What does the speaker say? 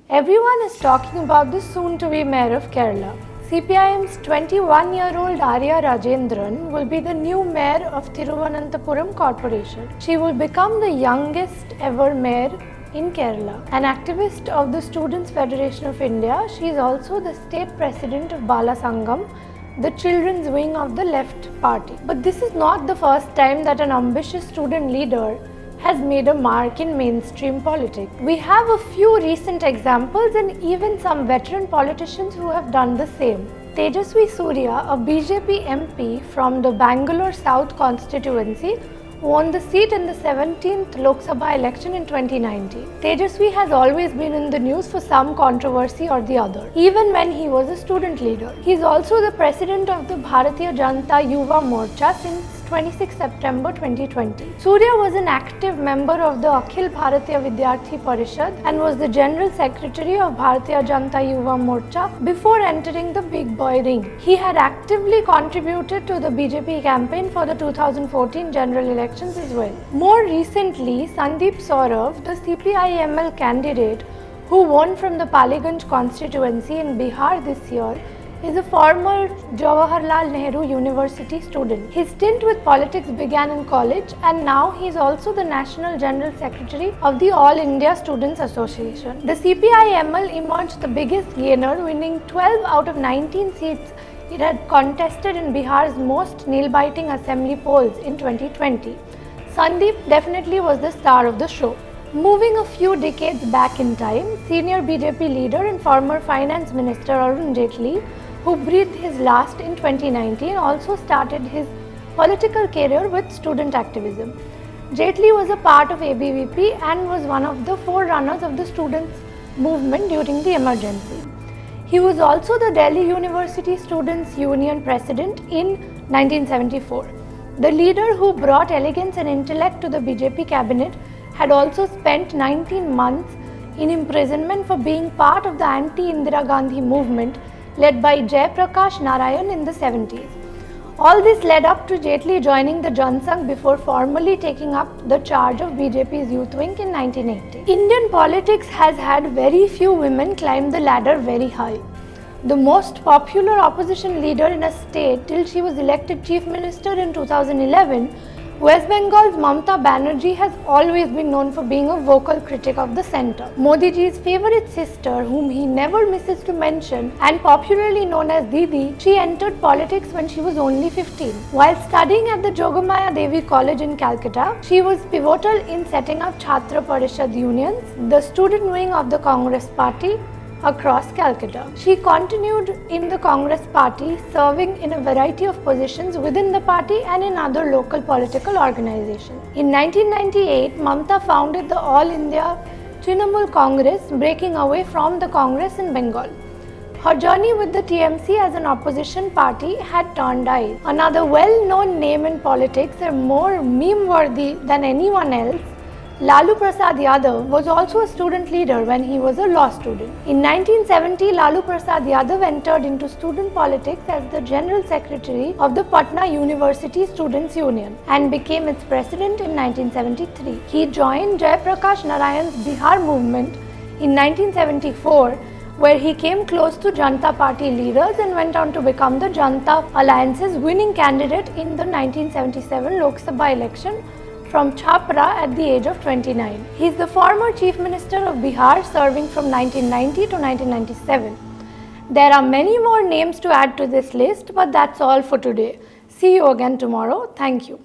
Everyone is talking about the soon-to-be mayor of Kerala. CPIM's 21-year-old Arya Rajendran will be the new mayor of Thiruvananthapuram Corporation. She will become the youngest ever mayor in Kerala. An activist of the Students' Federation of India, she is also the state president of Bala Sangam, the children's wing of the Left Party. But this is not the first time that an ambitious student leader has made a mark in mainstream politics. We have a few recent examples and even some veteran politicians who have done the same. Tejaswi Surya, a BJP MP from the Bangalore South constituency, won the seat in the 17th Lok Sabha election in 2019. Tejaswi has always been in the news for some controversy or the other, even when he was a student leader. He is also the president of the Bharatiya Janata Yuva Morcha since 26 September 2020. Surya was an active member of the Akhil Bharatiya Vidyarthi Parishad and was the General Secretary of Bharatiya Janata Yuva Morcha before entering the big boy ring. He had actively contributed to the BJP campaign for the 2014 general elections as well. More recently, Sandeep Saurav, the CPI-ML candidate who won from the Paliganj constituency in Bihar this year, is a former Jawaharlal Nehru University student. His stint with politics began in college and now he is also the National General Secretary of the All India Students Association. The CPI-ML emerged the biggest gainer, winning 12 out of 19 seats it had contested in Bihar's most nail-biting assembly polls in 2020. Sandeep definitely was the star of the show. Moving a few decades back in time, senior BJP leader and former Finance Minister Arun Jaitley, who breathed his last in 2019, also started his political career with student activism. Jaitley was a part of ABVP and was one of the forerunners of the students' movement during the emergency. He was also the Delhi University Students' Union president in 1974. The leader who brought elegance and intellect to the BJP cabinet had also spent 19 months in imprisonment for being part of the anti-Indira Gandhi movement led by Jayaprakash Narayan in the 70s. All this led up to Jaitley joining the Jansangh before formally taking up the charge of BJP's youth wing in 1980. Indian politics has had very few women climb the ladder very high. The most popular opposition leader in a state till she was elected Chief Minister in 2011, West Bengal's Mamata Banerjee has always been known for being a vocal critic of the centre. Modi ji's favourite sister, whom he never misses to mention and popularly known as Didi, she entered politics when she was only 15. While studying at the Jogamaya Devi College in Calcutta, she was pivotal in setting up Chhatra Parishad unions, the student wing of the Congress party, across Calcutta. She continued in the Congress party, serving in a variety of positions within the party and in other local political organizations. In 1998, Mamata founded the All India Trinamool Congress, breaking away from the Congress in Bengal. Her journey with the TMC as an opposition party had turned eyes. Another well-known name in politics and more meme-worthy than anyone else, Lalu Prasad Yadav was also a student leader when he was a law student. In 1970, Lalu Prasad Yadav entered into student politics as the General Secretary of the Patna University Students' Union and became its president in 1973. He joined Jayaprakash Narayan's Bihar movement in 1974, where he came close to Janata Party leaders and went on to become the Janata Alliance's winning candidate in the 1977 Lok Sabha election from Chhapra at the age of 29. He is the former Chief Minister of Bihar, serving from 1990 to 1997. There are many more names to add to this list, but that's all for today. See you again tomorrow. Thank you.